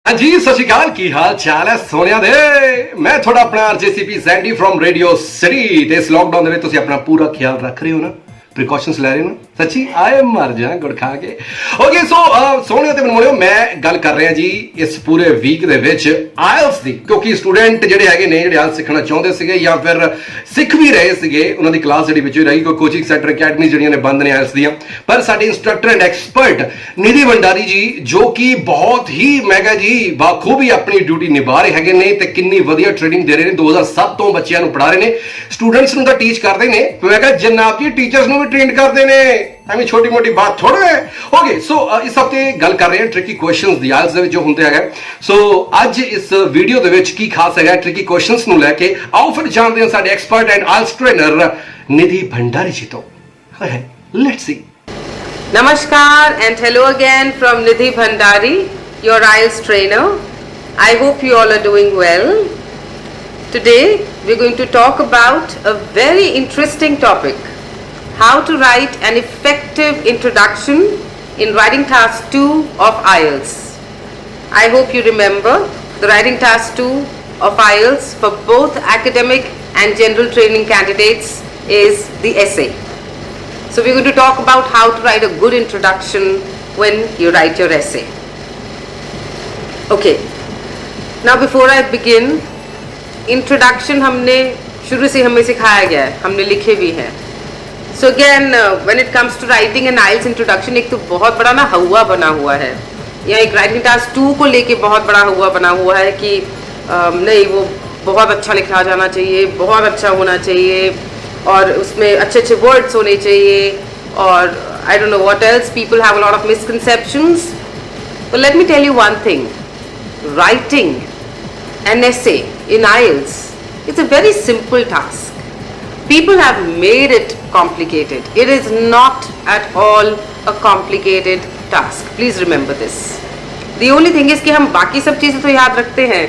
हाँ जी, सत श्री अकाल। की हाल चाल है सोनिया दे? मैं थोड़ा अपना आरजेसीपी सैंडी फ्रॉम रेडियो सिटी। ते इस लॉकडाउन ਦੇ ਵਿੱਚ ਤੁਸੀਂ ਆਪਣਾ ਪੂਰਾ ਖਿਆਲ ਰੱਖ ਰਹੇ ਹੋ ਨਾ, ਪ੍ਰੀਕਾਸ਼ਨਸ ਲੈ ਰਹੇ ਹੋ ਨਾ? ਸੱਚੀ ਆਏ ਮਰ ਜਾ ਗੁੜ ਖਾ ਕੇ। ਓਕੇ ਸੋ ਸੋਹਣਿਓ ਤੇ ਮਨਮੋਣਿਓ, ਮੈਂ ਗੱਲ ਕਰ ਰਿਹਾ ਜੀ ਇਸ ਪੂਰੇ ਵੀਕ ਦੇ ਵਿੱਚ ਆਇਲਸ ਦੀ, ਕਿਉਂਕਿ ਸਟੂਡੈਂਟ ਜਿਹੜੇ ਹੈਗੇ ਨੇ, ਜਿਹੜੇ ਆਇਲਸ ਸਿੱਖਣਾ ਚਾਹੁੰਦੇ ਸੀਗੇ ਜਾਂ ਫਿਰ ਸਿੱਖ ਵੀ ਰਹੇ ਸੀਗੇ, ਉਹਨਾਂ ਦੀ ਕਲਾਸ ਜਿਹੜੀ ਵਿੱਚੋਂ ਹੀ ਰਹੀ, ਕੋਈ ਕੋਚਿੰਗ ਸੈਂਟਰ ਅਕੈਡਮੀ ਜਿਹੜੀਆਂ ਨੇ ਬੰਦ ਨੇ ਆਇਲਸ ਦੀਆਂ। ਪਰ ਸਾਡੇ ਇੰਸਟ੍ਰਕਟਰ ਐਂਡ ਐਕਸਪਰਟ ਨਿਧੀ ਭੰਡਾਰੀ ਜੀ, ਜੋ ਕਿ ਬਹੁਤ ਹੀ ਮੈਂ ਕਿਹਾ ਜੀ ਬਾਖੂਬੀ ਆਪਣੀ ਡਿਊਟੀ ਨਿਭਾ ਰਹੇ ਹੈਗੇ ਨੇ ਤੇ ਕਿੰਨੀ ਵਧੀਆ ਟ੍ਰੇਨਿੰਗ ਦੇ ਰਹੇ ਨੇ। 2007 ਤੋਂ ਬੱਚਿਆਂ ਨੂੰ ਪੜ੍ਹਾ ਰਹੇ ਨੇ, ਸਟੂਡੈਂਟਸ ਨੂੰ ਤਾਂ ਟੀਚ ਕਰਦੇ ਨੇ, ਮੈਂ ਕਿਹਾ ਜਨਾਬ ਜੀ ਟੀਚਰਸ ਨੂੰ ਵੀ ਟ੍ਰੇਨ ਕਰਦੇ ਨੇ। ਐਵੇਂ ਛੋਟੀ ਮੋਟੀ ਬਾਤ ਥੋੜਾ ਹੈ। ਓਕੇ ਸੋ ਇਸ ਹਫਤੇ ਗੱਲ ਕਰ ਰਹੇ ਹਾਂ ਟ੍ਰਿਕੀ ਕੁਐਸਚਨਸ ਦੀ, ਆਇਲਸ ਦੇ ਵਿੱਚ ਜੋ ਹੁੰਦੇ ਹੈਗਾ। ਸੋ ਅੱਜ ਇਸ ਵੀਡੀਓ ਦੇ ਵਿੱਚ ਕੀ ਖਾਸ ਹੈਗਾ ਟ੍ਰਿਕੀ ਕੁਐਸਚਨਸ ਨੂੰ ਲੈ ਕੇ, ਆਓ ਫਿਰ ਜਾਣਦੇ ਹਾਂ ਸਾਡੇ ਐਕਸਪਰਟ ਐਂਡ ਆਇਲਸ ਟ੍ਰੇਨਰ ਨਿਧੀ ਭੰਡਾਰੀ ਜੀ ਤੋਂ। Let's see. Namaskar and hello again from Nidhi Bhandari, your IELTS trainer. I hope you all are doing well. Today we're going to talk about a very interesting topic: how to write an effective introduction in writing task 2 of IELTS. I hope you remember the writing task 2 of IELTS for both academic and general training candidates is the essay. So we're going to talk about how to write a good introduction when you write your essay. Okay. Now before I begin, introduction हमने शुरू से हमें सिखाया गया है, हमने लिखे भी हैं. So again, when it comes to writing an IELTS introduction, एक तो बहुत बड़ा ना हवा बना हुआ है, या एक writing task 2 को लेके बहुत बड़ा हवा बना हुआ है कि नहीं वो बहुत अच्छा लिखा जाना चाहिए, बहुत अच्छा होना चाहिए, और उसमें अच्छे अच्छे वर्ड्स होने चाहिए, और I don't know what else. People have a lot of misconceptions. But let me tell you one thing. Writing an essay in IELTS is a very simple task. People have made it complicated. It is not at all a complicated task. Please remember this. The only thing is कि हम बाकी सब चीज़ें तो याद रखते हैं,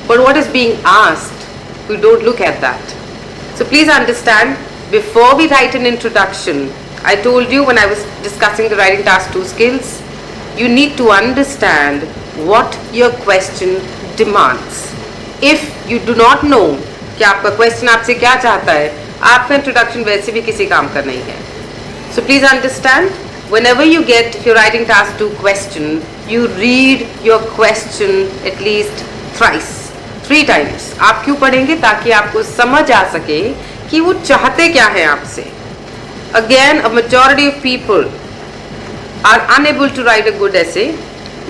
but what is being asked, we don't look at that. So please understand, before we write an introduction, I told you when I was discussing the writing task 2 skills, you need to understand what your question demands. If you do not know कि आपका question आपसे क्या चाहता है, आपका introduction वैसे भी किसी काम का नहीं है. So please understand, whenever you get your writing task 2 question, you read your question at least thrice. 3 times. आप क्यों पढ़ेंगे? ताकि आपको समझ आ सके कि वो चाहते क्या है आपसे. Again, a majority of people are unable to write a good essay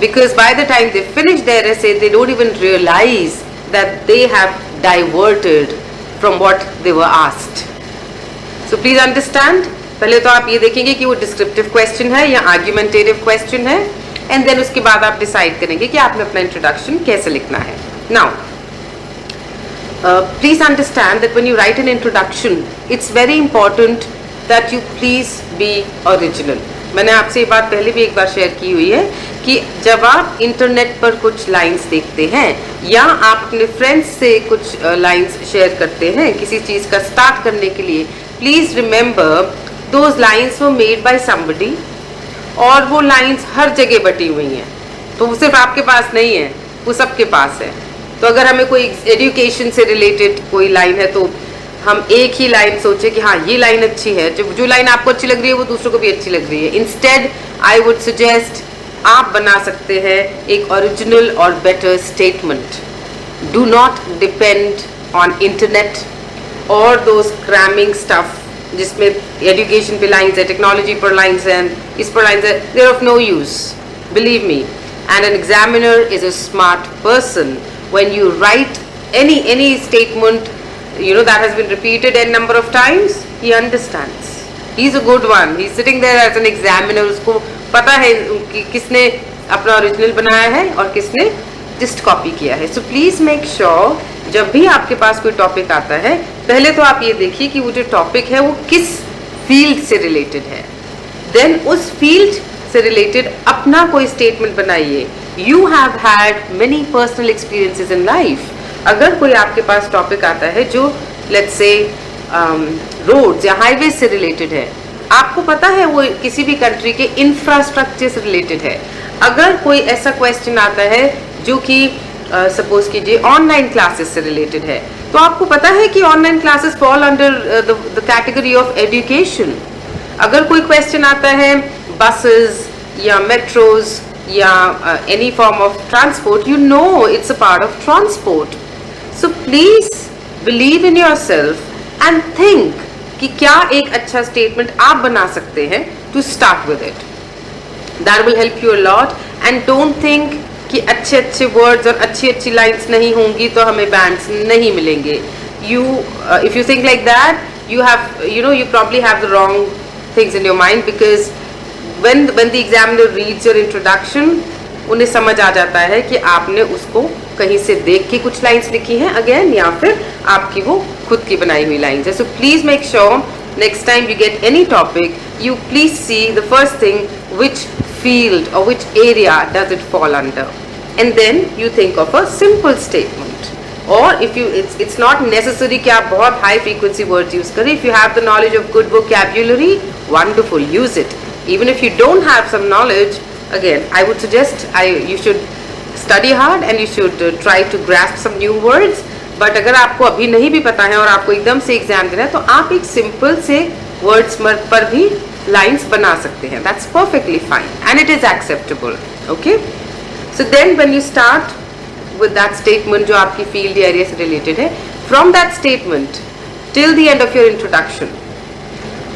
because by the time they finish their essay, they don't even realize that they have diverted from what they were asked. So please understand, पहले तो आप ये देखेंगे कि वो descriptive question है या argumentative question है, and then उसके बाद आप decide करेंगे कि आपने अपना introduction कैसे लिखना है. Now, please understand that when you write an introduction, it's very important that you please be original. मैंने आपसे ये बात पहले भी एक बार शेयर की हुई है कि जब आप इंटरनेट पर कुछ लाइंस देखते हैं या आप अपने फ्रेंड्स से कुछ लाइंस शेयर करते हैं किसी चीज़ का स्टार्ट करने के लिए, please remember those lines were made by somebody, और वो लाइंस हर जगह बटी हुई हैं, तो वो सिर्फ आपके पास नहीं है, वो सबके पास है. तो अगर हमें कोई एजुकेशन से रिलेटेड कोई लाइन है तो हम एक ही लाइन सोचे कि हाँ ये लाइन अच्छी है, जो लाइन आपको अच्छी लग रही है वो दूसरों को भी अच्छी लग रही है. इंस्टेड आई वुड सजेस्ट आप बना सकते हैं एक ओरिजिनल और better statement. Do not depend on internet और दोज क्रैमिंग स्टफ जिसमें एजुकेशन पे लाइन्स है, टेक्नोलॉजी पर लाइन्स हैं, इस पर लाइन्स है. They are of no use, believe me. And an examiner is a smart person. When you write any statement, you know, that has been repeated n number of times, he understands. He's a good one. He's sitting there as an examiner. उसको पता है कि किसने अपना original बनाया है और किसने just copy किया है. So please make sure जब भी आपके पास कोई topic आता है, पहले तो आप ये देखिए कि वो जो topic है वो किस field से related है. Then उस field से related अपना कोई statement बनाइए. You have had many personal experiences in life. अगर कोई आपके पास टॉपिक आता है जो let's say रोड्स या हाईवे से रिलेटेड है, आपको पता है वो किसी भी कंट्री के इंफ्रास्ट्रक्चर से रिलेटेड है. अगर कोई ऐसा क्वेश्चन आता है जो कि सपोज कीजिए ऑनलाइन क्लासेस से रिलेटेड है, तो आपको पता है कि online classes fall under the category of education. अगर कोई क्वेश्चन आता है बसेस या मेट्रोज या any form of transport, you know it's a part of transport. So please believe in yourself and think कि क्या एक अच्छा स्टेटमेंट आप बना सकते हैं to start with it. That will help you a lot. And don't think कि अच्छे अच्छे वर्ड्स और अच्छी अच्छी लाइन्स नहीं होंगी तो हमें बैंड्स नहीं मिलेंगे। You if you think like that, you have, you probably have the wrong things in your mind, because when the examiner reads your introduction, उन्हें समझ आ जाता है कि आपने उसको कहीं से देख के कुछ लाइंस लिखी हैं अगेन, या फिर आपकी वो खुद की बनाई हुई लाइंस है। So please make sure next time you get any topic, you please see the first thing which field or which area does it fall under, and then you think of a simple statement. Or if you, it's not necessary कि आप बहुत high frequency words use करें. If you have the knowledge of good vocabulary, wonderful, use it. Even if you don't have some knowledge, again I would suggest you should study hard and you should try to grasp some new words. But अगर आपको अभी नहीं भी पता है और आपको एकदम से एग्जाम देना है, तो आप एक सिंपल से वर्ड्स पर भी लाइन्स बना सकते हैं. That's perfectly fine and it is acceptable. Okay? So then when you start with that statement जो आपकी field area से related है, from that statement till the end of your introduction,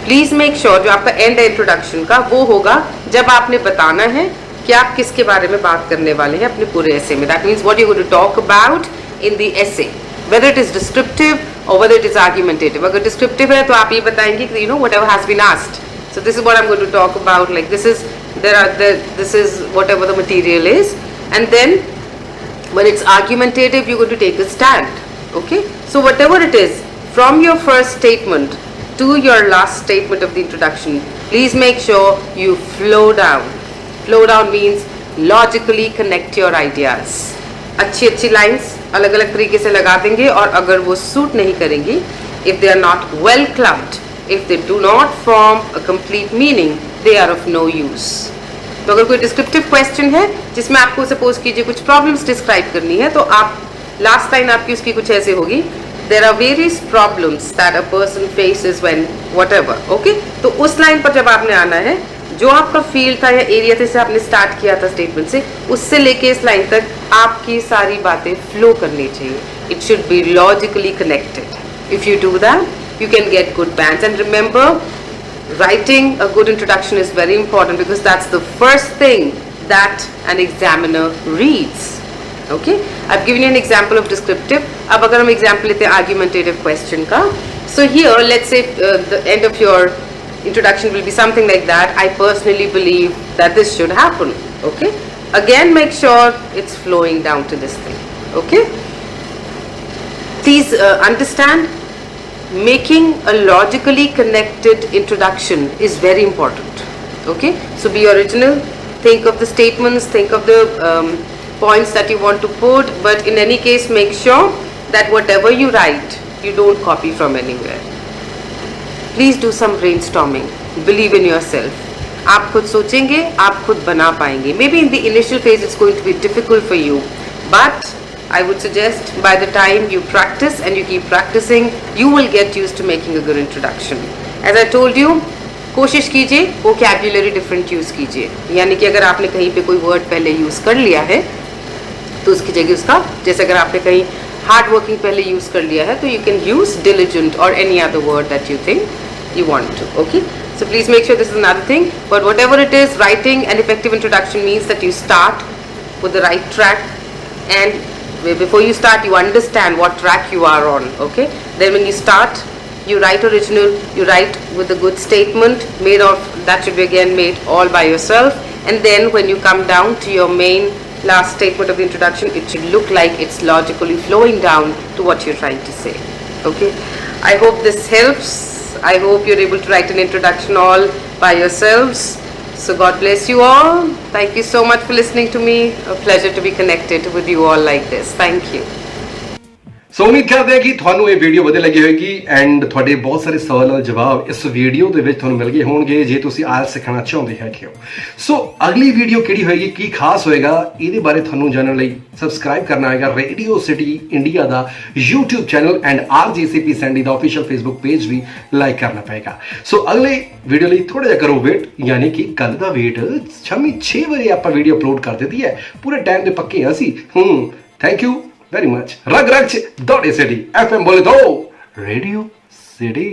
please make sure जो आपका end है introduction का, वो होगा जब आपने बताना है कि आप किसके बारे में बात करने वाले हैं अपने पूरे essay में. That means what you're going to talk about in the essay, whether it is descriptive or whether it is argumentative. अगर descriptive है तो आप ये बताएंगे कि whatever has been asked. So this is what I'm going to talk about. Like this is whatever the material is, and then when it's argumentative, you're going to take a stand. Okay? So whatever it is, from your first statement to your last statement of the introduction, please make sure you flow down. Flow down means logically connect your ideas. अच्छी अच्छी lines अलग अलग तरीके से लगा देंगे, और अगर वो suit नहीं करेंगी, if they are not well clubbed, if they do not form a complete meaning, they are of no use. तो अगर कोई डिस्क्रिप्टिव क्वेश्चन है जिसमें आपको सपोज कीजिए कुछ प्रॉब्लम्स डिस्क्राइब करनी है, तो आप लास्ट लाइन आपकी उसकी कुछ ऐसे होगी, there are various problems that a person faces when whatever. Okay, तो उस लाइन पर जब आपने आना है, जो आपका फील्ड था या एरिया था, से आपने स्टार्ट किया था स्टेटमेंट से, उससे लेके इस लाइन तक आपकी सारी बातें फ्लो करनी चाहिए. It should be logically connected. If you do that, you can get good bands. And remember, writing a good introduction is very important, because that's the first thing that an examiner reads. Okay, I've given you an example of descriptive. अब अगर हम example लेते हैं argumentative question का, so here let's say the end of your introduction will be something like that. I personally believe that this should happen. Okay, again make sure it's flowing down to this thing. Okay, please understand, making a logically connected introduction is very important. Okay, so be original, think of the statements, think of the points that you want to put, but in any case make sure that whatever you write, you don't copy from anywhere. Please do some brainstorming. Believe in yourself. आप खुद सोचेंगे, आप खुद बना पाएंगे. Maybe in the initial phase it's going to be difficult for you, but I would suggest by the time you practice and you keep practicing, you will get used to making a good introduction. As I told you, कोशिश कीजिए vocabulary different use कीजिए. यानी कि अगर आपने कहीं पे कोई word पहले use कर लिया है, तो उसकी जगह उसका, जैसे अगर आपने कहीं hard working पहले use कर लिया है, तो you can use diligent or any other word that you think you want to. Okay, so please make sure this is another thing. But whatever it is, writing an effective introduction means that you start with the right track, and before you start, you understand what track you are on. Okay, then when you start, you write original, you write with a good statement made of, that should be again made all by yourself, and then when you come down to your main last statement of the introduction, it should look like it's logically flowing down to what you're trying to say. Okay, I hope this helps. I hope you're able to write an introduction all by yourselves. So God bless you all. Thank you so much for listening to me. A pleasure to be connected with you all like this. Thank you. ਸੋ ਉਮੀਦ ਕਰਦੇ ਹਾਂ ਕਿ ਤੁਹਾਨੂੰ ਇਹ video ਵਧੀਆ ਲੱਗੀ ਹੋਵੇਗੀ and ਤੁਹਾਡੇ ਬਹੁਤ ਸਾਰੇ ਸਵਾਲਾਂ ਦੇ ਜਵਾਬ ਇਸ ਵੀਡੀਓ ਦੇ ਵਿੱਚ ਤੁਹਾਨੂੰ ਮਿਲ ਗਏ ਹੋਣਗੇ ਜੇ ਤੁਸੀਂ ਆਇਲਸ ਸਿੱਖਣਾ ਚਾਹੁੰਦੇ ਹੈਗੇ ਹੋ। ਸੋ ਅਗਲੀ ਵੀਡੀਓ ਕਿਹੜੀ ਹੋਏਗੀ, ਕੀ ਖਾਸ ਹੋਏਗਾ, ਇਹਦੇ ਬਾਰੇ ਤੁਹਾਨੂੰ ਜਾਣਨ ਲਈ ਸਬਸਕ੍ਰਾਈਬ ਕਰਨਾ ਹੋਏਗਾ ਰੇਡੀਓ ਸਿਟੀ ਇੰਡੀਆ ਦਾ YouTube channel and RJCP Sandy ਦਾ ਆਫੀਸ਼ੀਅਲ ਫੇਸਬੁੱਕ ਪੇਜ ਵੀ ਲਾਈਕ ਕਰਨਾ ਪਏਗਾ। ਸੋ ਅਗਲੇ ਵੀਡੀਓ ਲਈ ਥੋੜਾ ਜਿਹਾ ਕਰੋ ਵੇਟ, ਯਾਨੀ ਕਿ ਕੱਲ ਦਾ ਵੇਟ ਸ਼ਾਮੀ 6 ਵਜੇ ਆਪਾਂ ਵੀਡੀਓ ਅਪਲੋਡ ਕਰ ਦਿੱਤੀ ਹੈ, ਪੂਰੇ ਟਾਈਮ ਦੇ ਪੱਕੇ ਹਾਂ ਅਸੀਂ। Thank you very much. Rag Rag Dot City FM बोले तो रेडियो सिटी।